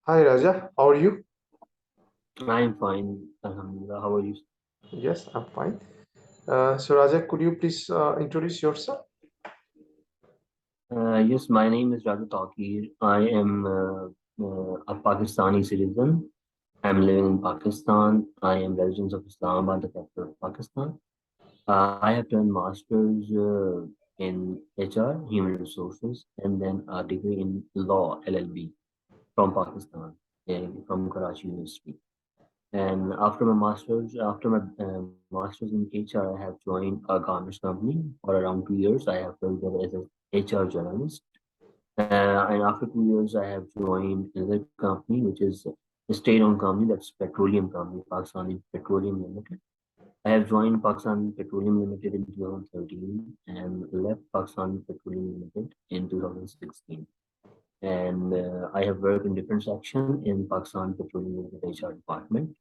Hi Raja, how are you? I'm fine, Alhamdulillah. How are you? Yes, I'm fine. So Raja, could you please introduce yourself? Yes, my name is Raju Takir. I am a Pakistani citizen. I'm living in Pakistan. I am resident of Islamabad, the capital of Pakistan. I have done masters in HR, human resources, and then a degree in law, LLB, from Pakistan, from Karachi University. And after my masters in HR, I have joined a garment company for around 2 years. I have worked there as an HR journalist. And after 2 years, I have joined another company, which is a state-owned company, that's petroleum company, Pakistani Petroleum Limited. I have joined Pakistan Petroleum Limited in 2013 and left Pakistan Petroleum Limited in 2016. And I have worked in different sections in Pakistan Petroleum Limited HR department.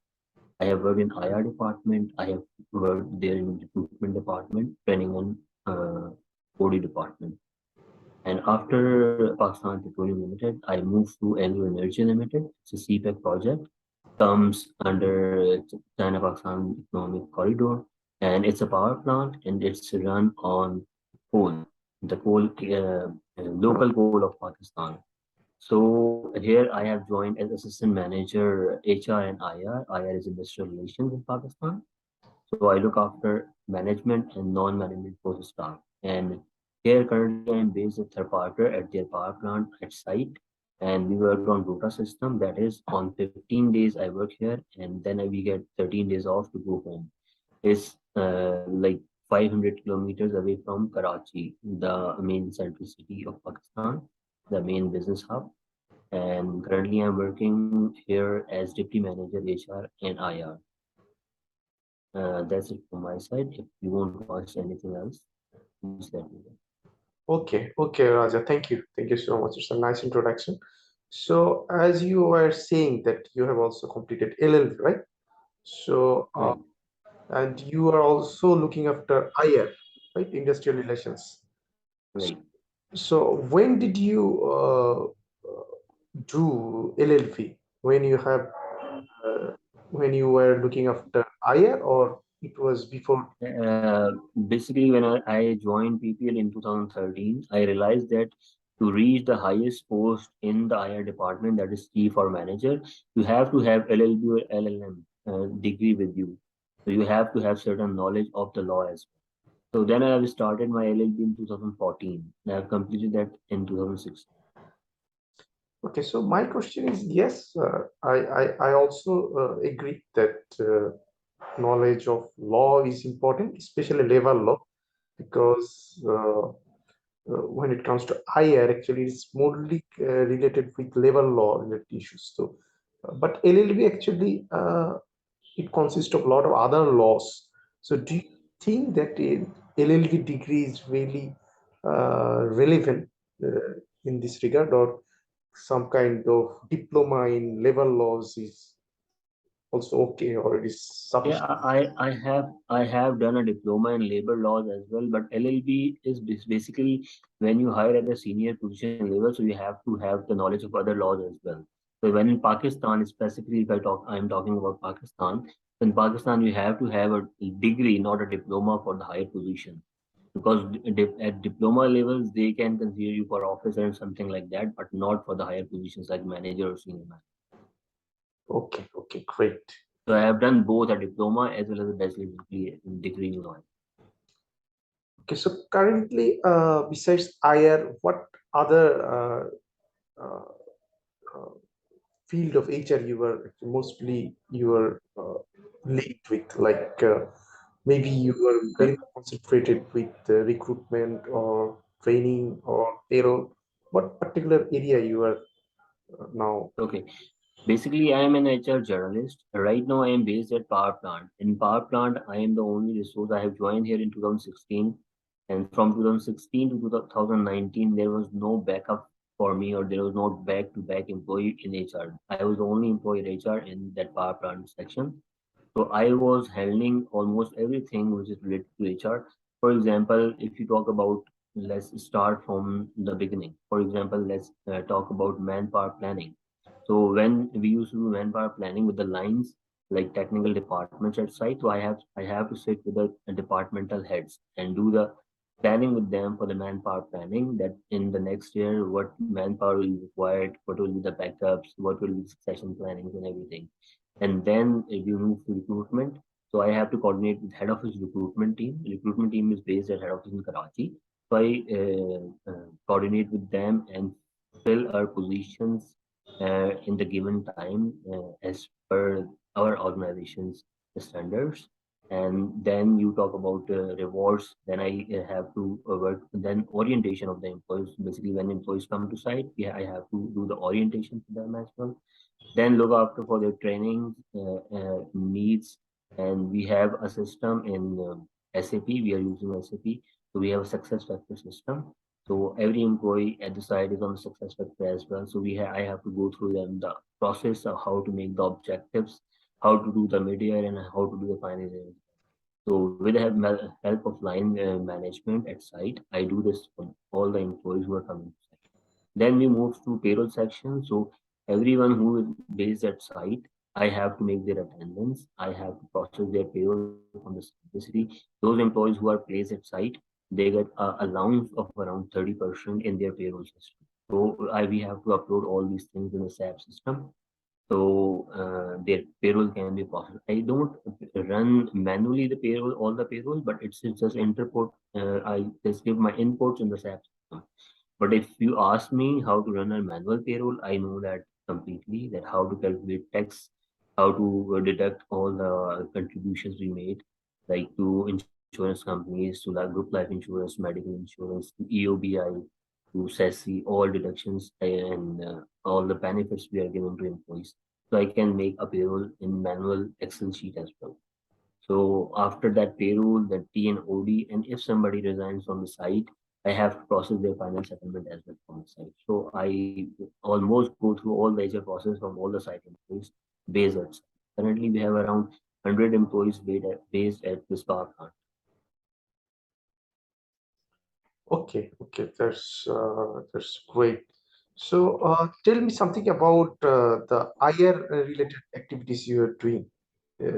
I have worked in IR department. I have worked there in recruitment department, training and OD department. And after Pakistan Petroleum Limited, I moved to Anglo Energy Limited. It's a CPEC project, comes under China-Pakistan Economic Corridor, and it's a power plant, and it's run on coal, the local coal of Pakistan. So here I have joined as assistant manager HR and IR. IR is industrial relations in Pakistan. So I look after management and non-management post staff. And here currently I'm based at Tharparkar at their power plant at site. And we work on rota system. That is on 15 days I work here and then we get 13 days off to go home. It's like 500 kilometers away from Karachi, the main central city of Pakistan, the main business hub. And currently I'm working here as deputy manager HR and IR. That's it from my side. If you want to ask anything else, please let me know. Okay, Raja, thank you so much. It's a nice introduction. So as you were saying that you have also completed LLB, right? So Right, and you are also looking after IR, right? Industrial Relations. right. So when did you do LLB? When you have when you were looking after IR, or it was before? Uh, Basically, when I joined PPL in 2013, I realized that to reach the highest post in the IR department, that is chief or manager, you have to have LLB or LLM degree with you. So you have to have certain knowledge of the law as well. So then I have started my LLB in 2014. I have completed that in 2006. Okay, so my question is yes, I also agree that knowledge of law is important, especially labor law, because when it comes to IR, actually, it's mostly related with labor law related issues. So, but LLB actually it consists of a lot of other laws. So, do you think that a LLB degree is really relevant in this regard, or some kind of diploma in labor laws is also okay, or it is Yeah, sufficient? I have done a diploma in labor laws as well, but LLB is basically when you hire at a senior position level, so you have to have the knowledge of other laws as well. So when in Pakistan, specifically if I'm talking about Pakistan. In Pakistan, you have to have a degree, not a diploma for the higher position. Because at diploma levels, they can consider you for officer and something like that, but not for the higher positions like manager or senior manager. Okay, great. So I have done both a diploma as well as a bachelor's degree in law. Okay, so currently, besides IR, what other uh, uh, field of HR you were mostly you were linked with? Like maybe you were very much concentrated with recruitment or training or payroll. What particular area you are now? Okay. Basically, I am an HR journalist. Right now, I am based at Power Plant. In Power Plant, I am the only resource. I have joined here in 2016. And from 2016 to 2019, there was no backup for me, or there was no back-to-back employee in HR. I was the only employee in HR in that Power Plant section. So I was handling almost everything which is related to HR. For example, if you talk about let's start from the beginning. For example, let's talk about manpower planning. So when we used to do manpower planning with the lines like technical departments at site, so I have to sit with the departmental heads and do the planning with them for the manpower planning, that in the next year what manpower will be required, what will be the backups, what will be succession plannings and everything. And then if you move to recruitment, so I have to coordinate with head office recruitment team. Recruitment team is based at head office in Karachi. So I coordinate with them and fill our positions in the given time as per our organization's standards. And then you talk about rewards. Then I have to work. Then orientation of the employees. Basically, when employees come to site, yeah, I have to do the orientation for them as well. Then look after for their training needs. And we have a system in SAP. We are using SAP. So we have a success factor system. So every employee at the site is on the success factor as well. So I have to go through them the process of how to make the objectives, how to do the mid-year, and how to do the final year. So with the help of line management at site, I do this for all the employees who are coming to site. Then we move to payroll section. So everyone who is based at site, I have to make their attendance. I have to process their payroll from the city. Those employees who are placed at site, they get a allowance of around 30% in their payroll system. So we have to upload all these things in the SAP system. So their payroll can be processed. I don't run manually the payroll, all the payroll, but it's just interport. I just give my inputs in the SAP system. But if you ask me how to run a manual payroll, I know that completely, that how to calculate tax, how to deduct all the contributions we made, like to insurance companies, to the group life insurance, medical insurance, to EOBI, to SESI, all deductions and all the benefits we are giving to employees. So I can make a payroll in manual Excel sheet as well. So after that payroll, the T and OD, and if somebody resigns from the site, I have to process their final settlement as well from the site. So I almost go through all the HR process from all the site employees based at site. Currently, we have around 100 employees based at this power plant. Okay, that's great. So, tell me something about the IR related activities you are doing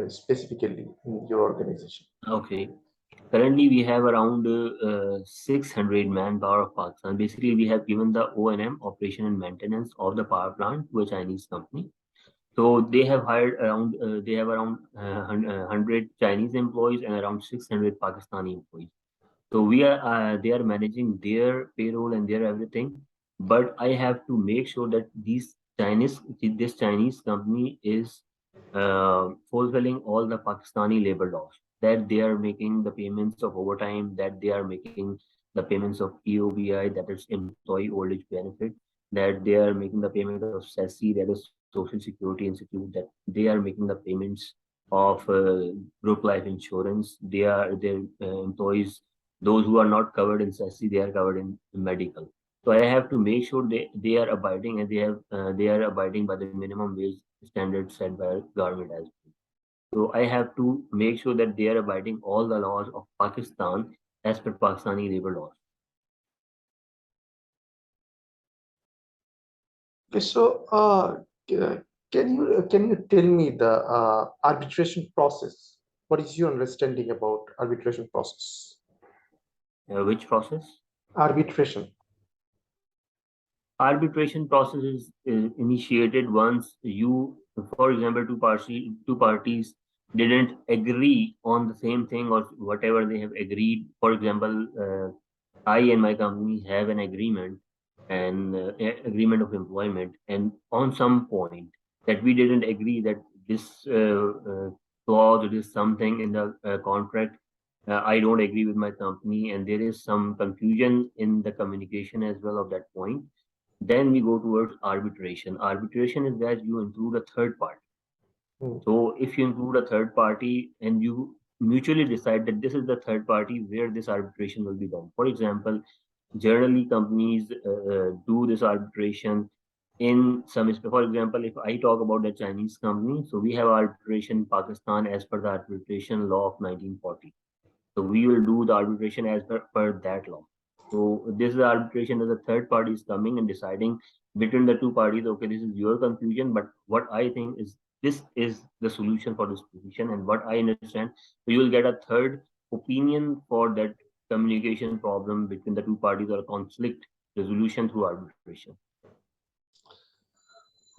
specifically in your organization. Okay. Currently, we have around 600 manpower of Pakistan. Basically, we have given the O&M, operation and maintenance of the power plant to a Chinese company. So they have around 100 Chinese employees and around 600 Pakistani employees. So they are managing their payroll and their everything, but I have to make sure that this Chinese company is fulfilling all the Pakistani labor laws, that they are making the payments of overtime, that they are making the payments of EOBI, that is employee old age benefit, that they are making the payment of SESI, that is Social Security Institute, that they are making the payments of group life insurance. Their employees, those who are not covered in SESI, they are covered in medical. So I have to make sure they are abiding, and they are abiding by the minimum wage standards set by government as well. So I have to make sure that they are abiding all the laws of Pakistan as per Pakistani labor laws. Okay, so can you tell me the arbitration process? What is your understanding about arbitration process? Which process? Arbitration. Arbitration process is initiated once for example, two parties didn't agree on the same thing or whatever they have agreed. For example, I and my company have an agreement and agreement of employment, and on some point that we didn't agree that this clause or this something in the contract, I don't agree with my company, and there is some confusion in the communication as well of that point. Then we go towards arbitration. Arbitration is that you include a third party. Hmm. So if you include a third party and you mutually decide that this is the third party where this arbitration will be done. For example, generally companies do this arbitration in some, for example, if I talk about the Chinese company, so we have arbitration in Pakistan as per the arbitration law of 1940. So we will do the arbitration as per that law. So this is arbitration as a third party is coming and deciding between the two parties, okay, this is your confusion, but what I think is this is the solution for this position and what I understand. So you will get a third opinion for that communication problem between the two parties or conflict resolution through arbitration.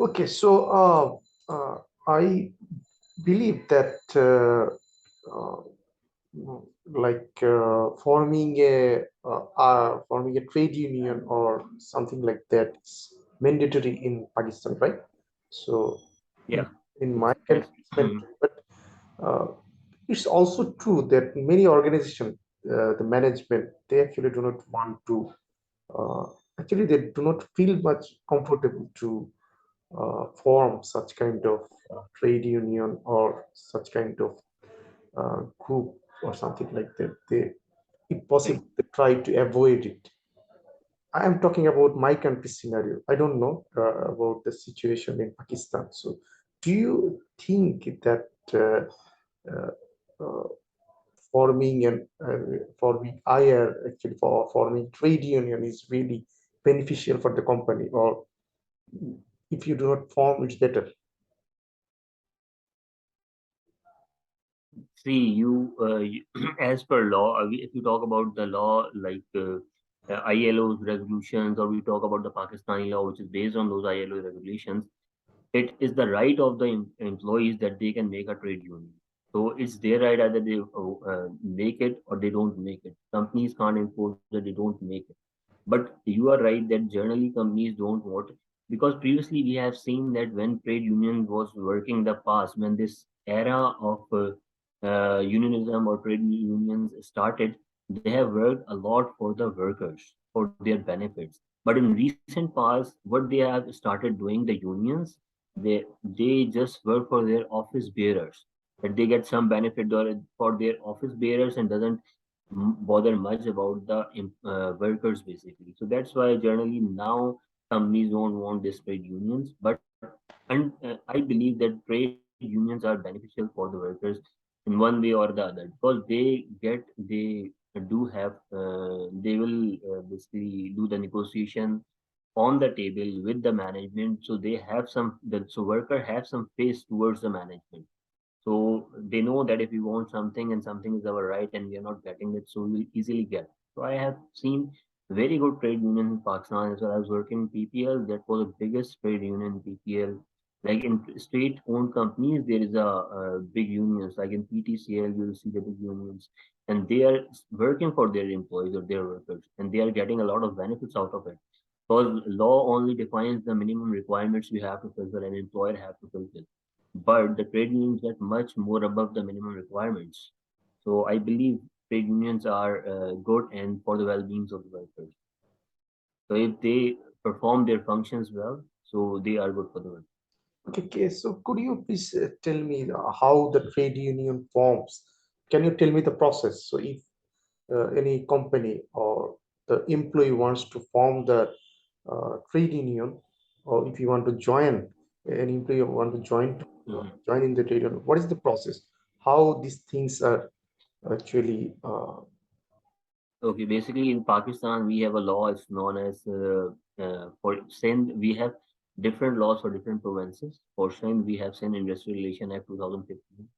Okay, so I believe that forming a trade union or something like that is mandatory in Pakistan, right? So in, Yeah, in my yes. country, it's mandatory, but uh, it's also true that many organizations, the management, they actually do not want to. Uh, Actually, they do not feel much comfortable to form such kind of trade union or such kind of group or something like that. They, if possible, they try to avoid it. I am talking about my country scenario. I don't know about the situation in Pakistan. So, do you think that uh, uh, forming IR actually for forming trade union is really beneficial for the company, or if you do not form, it's better? See, as per law, if you talk about the law, like ILO's resolutions, or we talk about the Pakistani law, which is based on those ILO regulations, it is the right of the employees that they can make a trade union. So it's their right either they make it or they don't make it. Companies can't enforce that they don't make it. But you are right that generally companies don't want, because previously we have seen that when trade union was working in the past, when this era of unionism or trade unions started, they have worked a lot for the workers for their benefits. But in recent past, what they have started doing, the unions, they just work for their office bearers, that they get some benefit for their office bearers and doesn't bother much about the workers basically. So that's why generally now companies don't want these trade unions. But and I believe that trade unions are beneficial for the workers in one way or the other, because they do have they will basically do the negotiation on the table with the management, so they have so worker have some face towards the management. So they know that if we want something and something is our right and we are not getting it, so we'll easily get. So I have seen very good trade union in Pakistan as well. I was working in PPL, that was the biggest trade union in PPL. Like in state-owned companies, there is a big unions. Like in PTCL, you will see the big unions, and they are working for their employees or their workers, and they are getting a lot of benefits out of it. Because law only defines the minimum requirements you have to fulfill, and employer have to fulfill, but the trade unions get much more above the minimum requirements. So I believe trade unions are good and for the well-being of the workers. So if they perform their functions well, so they are good for the workers. Okay, okay, so could you please tell me how the trade union forms? Can you tell me the process? So if any company or the employee wants to form the trade union, or if you want to join, any employee want to Mhm. join in the trade union, what is the process? How these things are actually Okay, basically in Pakistan we have a law. It's known as for Sindh we have different laws for different provinces. For Sindh we have Sindh Industrial Relation Act 2015.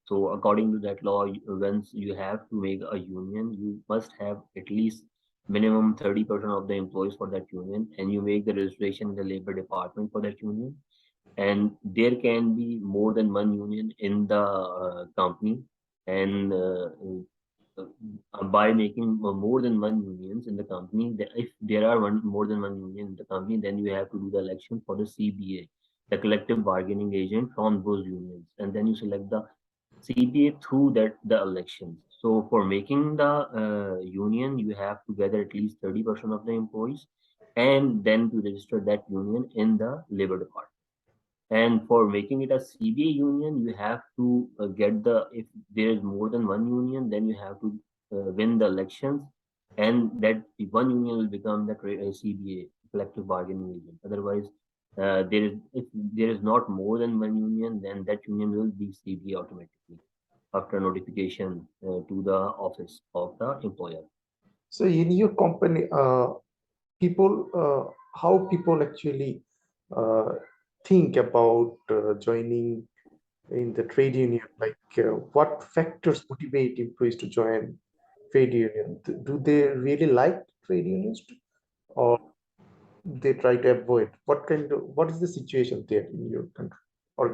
So according to that law, once you have to make a union, you must have at least minimum 30% of the employees for that union, and you make the registration in the labor department for that union. And there can be more than one union in the company, and by making more than one unions in the company, if there are more than one union in the company, then you have to do the election for the CBA, the collective bargaining agent from those unions, and then you select the CBA through that the elections. So for making the union, you have to gather at least 30% of the employees, and then to register that union in the labor department. And for making it a CBA union, you have to get the, if there is more than one union, then you have to win the elections, and that one union will become the CBA, collective bargaining agent. Otherwise, if there is not more than one union, then that union will be CBA automatically after notification to the office of the employer. So in your company, people, how people actually uh, think about joining in the trade union? Like, what factors motivate employees to join trade union? Do they really like trade unions, or they try to avoid? What is the situation there in your country?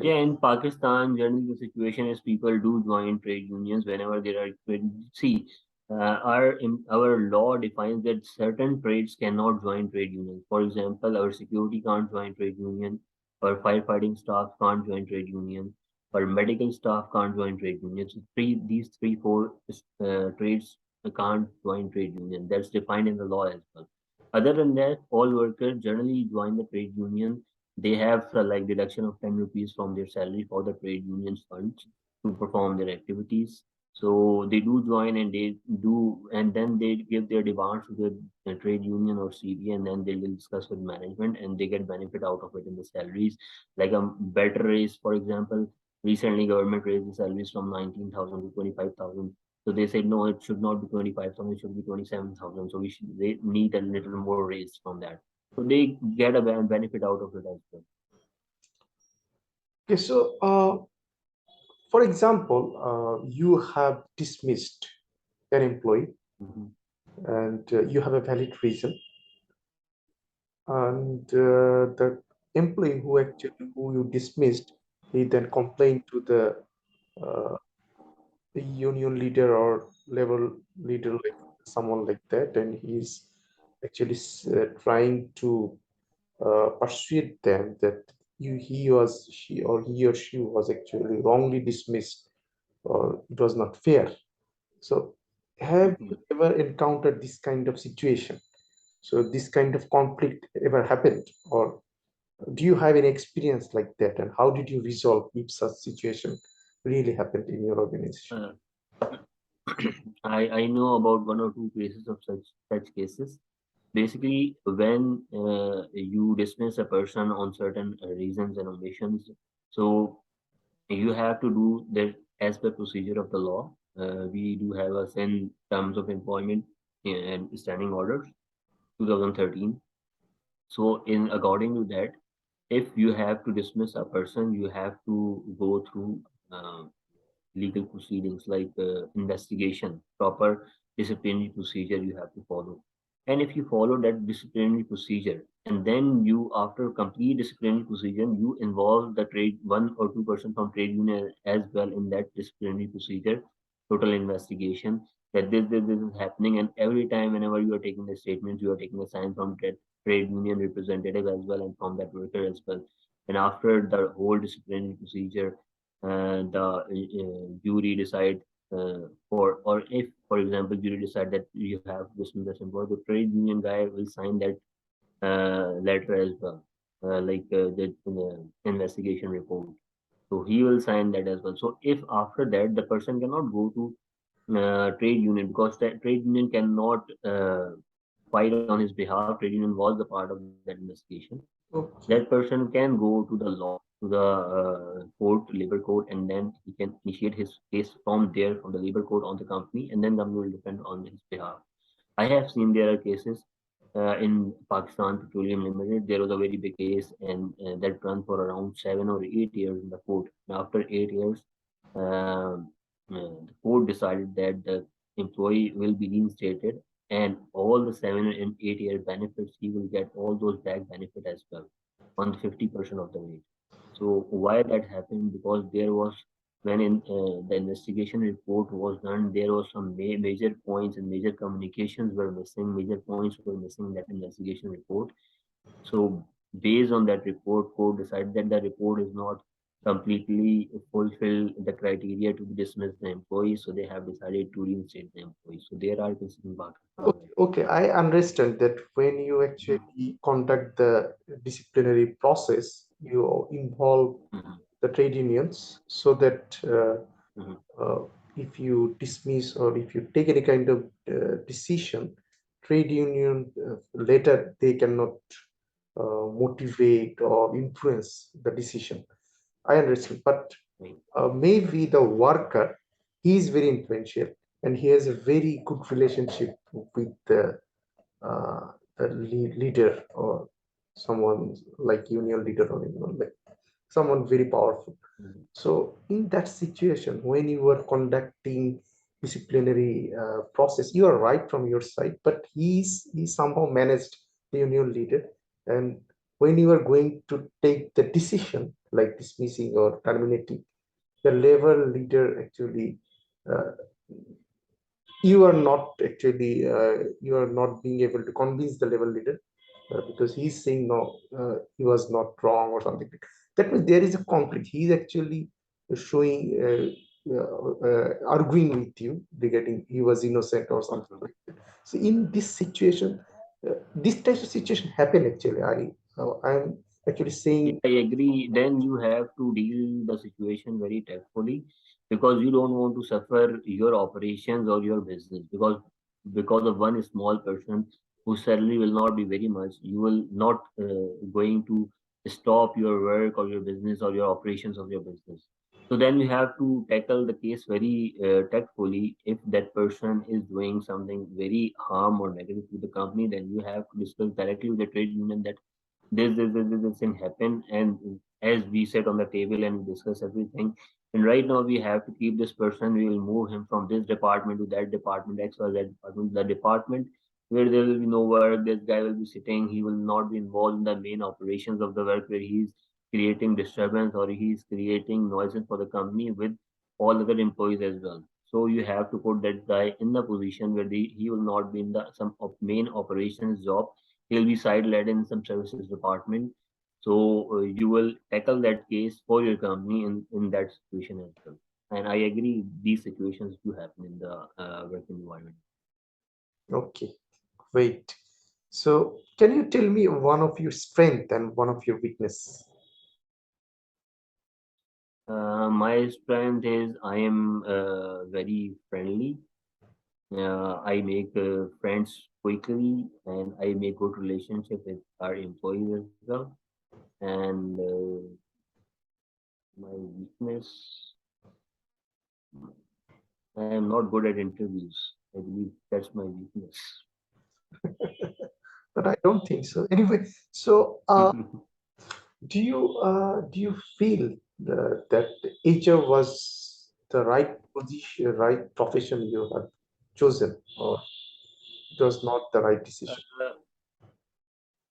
Yeah, Organization? in Pakistan, generally the situation is people do join trade unions whenever there are see, our law defines that certain trades cannot join trade unions. For example, our security can't join trade union, our firefighting staff can't join trade union, our medical staff can't join trade unions. So these three, four trades can't join trade union. That's defined in the law as well. Other than that, all workers generally join the trade union. They have like deduction of 10 rupees from their salary for the trade unions funds to perform their activities. So they do join and they do, and then they give their demands to the trade union or CB, and then they will discuss with management and they get benefit out of it in the salaries, like a better raise. For example, recently government raised the salaries from 19,000 to 25,000. So they said no, it should not be 25,000, it should be 27,000. So they need a little more raise from that. So they get a benefit out of it as well. Okay, so for example, you have dismissed an employee Mhm. and you have a valid reason, and the employee who you dismissed, he then complained to uh, the union leader or level leader, like someone like that, and he's actually trying to persuade them that he or she was actually wrongly dismissed, or it was not fair. So, have you Mhm. ever encountered this kind of situation? So, this kind of conflict ever happened, or do you have any experience like that? And how did you resolve if such situation really happened in your organization? Uh, I know about one or two cases of such cases. Basically, when you dismiss a person on certain reasons and omissions, so you have to do that as per procedure of the law. We do have a in terms of employment and standing orders 2013. So in according to that, if you have to dismiss a person, you have to go through uh, legal proceedings like investigation, proper disciplinary procedure you have to follow. And if you follow that disciplinary procedure, and then you, after complete disciplinary procedure, you involve the trade one or two person from trade union as well in that disciplinary procedure, total investigation that this is happening. And every time, whenever you are taking the statements, you are taking a sign from trade union representative as well and from that worker as well. And after the whole disciplinary procedure, the jury decide or if, for example, jury decide that you have this employee, the trade union guy will sign that letter as well, like the investigation report. So he will sign that as well. So if after that the person cannot go to trade union because that trade union cannot fight on his behalf. Trade union was the part of that investigation. That Okay. person can go to the law, to the court, labor court, and then he can initiate his case from there, from the labor court on the company, and then company will defend on his behalf. I have seen there are cases in Pakistan Petroleum Limited. There was a very big case, and that ran for around 7 or 8 years in the court. And after 8 years, um, the court decided that the employee will be reinstated, and all the 7 and 8 year benefits he will get all those back benefit as well on the 50% of the rate. So why that happened? Because there was when in the investigation report was done, there was some major points and major communications were missing, major points were missing in that investigation report. So based on that report, court decided that the report is not completely fulfill the criteria to dismiss the employee, so they have decided to reinstate the employee. So there are cases in Pakistan Okay, like okay, I understand that when you that. actually conduct the disciplinary process, you involve Mhm, the trade unions so that mhm, uh, if you dismiss or if you take any kind of decision, trade union later they cannot motivate or influence the decision. I understand, but right. maybe the worker, he is very influential and he has a very good relationship with the leader or someone like union leader or anyone like someone very powerful. Mhm. So in that situation, when you were conducting disciplinary process, you are right from your side, but he somehow managed the union leader. And when you are going to take the decision like dismissing or terminating, the level leader actually uh, you are not actually you are not being able to convince the level leader because he's saying no, he was not wrong or something. That means there is a conflict. He's actually showing arguing with you regarding he was innocent or something Mhm. like that. So in this situation, this type of situation happen actually. I'm actually Yeah, saying I agree. Then you have to deal the situation very tactfully because you don't want to suffer your operations or your business because of one small person whose salary will not be very much. You will not going to stop your work or your business or your operations of your business. So then you have to tackle the case very tactfully. If that person is doing something very harm or negative to the company, then you have to discuss directly with the trade union that this thing happened, and as we sat on the table and we discuss everything, and right now we have to keep this person. We will move him from this department to that department, XYZ department, the department where there will be no work. This guy will be sitting, he will not be involved in the main operations of the work where he's creating disturbance or he's creating noises for the company with all other employees as well. So you have to put that guy in the position where he will not be in the some of main operations job. He'll be side-led in some services department. So you will tackle that case for your company in that situation as well. And I agree, these situations do happen in the work environment. okay, wait. So can you tell me one of your strength and one of your weakness? My strength is I am very friendly. I make friends quickly, and I make good relationship with our employees as well. And my weakness, I am not good at interviews. I believe that's my weakness. But I don't think so. Anyway, so do you feel that HR was the right position, right profession you have chosen, or it was not the right decision? Uh,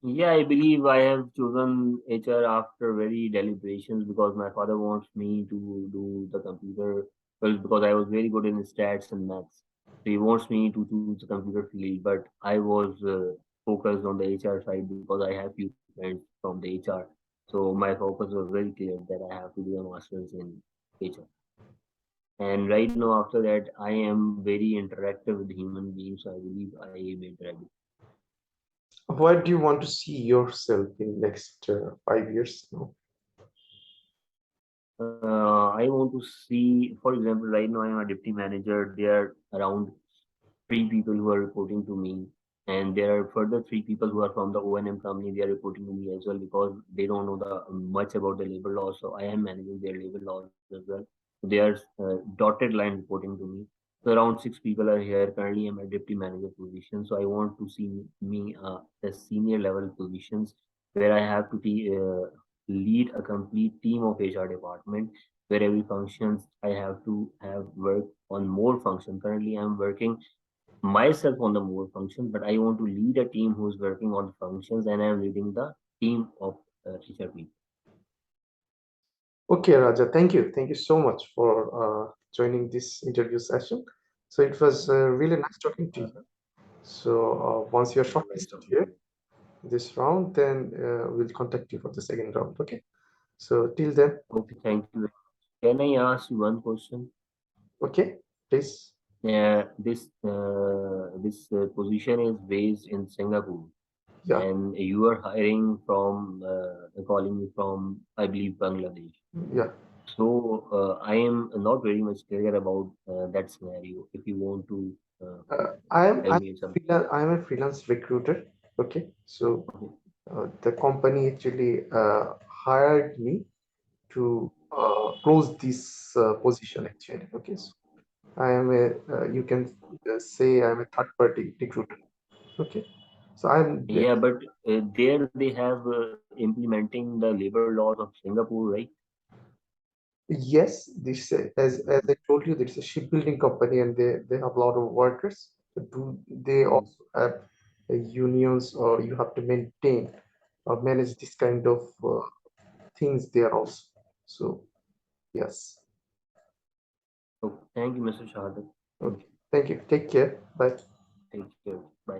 yeah, I believe I have chosen HR after very deliberations because my father wants me to do the computer, well, because I was very good in stats and maths. So he wants me to choose the computer field, but I was focused on the HR side because I have few friends from the HR. So my focus was very clear that I have to do a master's in HR. And right now, after that, I am very interactive with human beings. So I believe I made the right. Where do you want to see yourself in next 5 years? No? I want to see, for example, right now I'm a deputy manager. There are around three people who are reporting to me, and there are further three people who are from the O&M company. They are reporting to me as well because they don't know the much about the labor laws. So I am managing their labor laws as well. So they are dotted line reporting to me. So around six people are here. Currently, I'm a deputy manager position. So I want to see me the senior level positions where I have to lead a complete team of HR department where every functions I have to have work on more function. Currently, I'm working myself on the more function, but I want to lead a team who's working on functions, and I'm leading the team of HRP. Okay, Raja, thank you. Thank you so much for joining this interview session. So it was really nice talking to you. So once you're Nice shortlisted talking to here you. this round, then we'll contact you for the second round. Okay. So till then, Okay, thank you. Can I ask you one question? okay, please. This position is based in Singapore, Yeah, and you are hiring from calling me from, I believe, Bangladesh. yeah. So I am not very much clear about that scenario. If you want to uh, I'm tell I'm me some. I'm a freelance recruiter. Okay, so the company actually hired me to close this position actually. Okay, so I am a you can say I'm a third party recruiter. Okay, so I'm Yeah, but there they have implementing the labor laws of Singapore, right? yes, this as I told you, it's a shipbuilding company and they have a lot of workers. Do they Mm. also have unions or you have to maintain or manage this kind of things there also? So yes, So thank you, Mr. Shahadat. Thank okay. you. Thank you. Take care. Bye. Take care. Bye.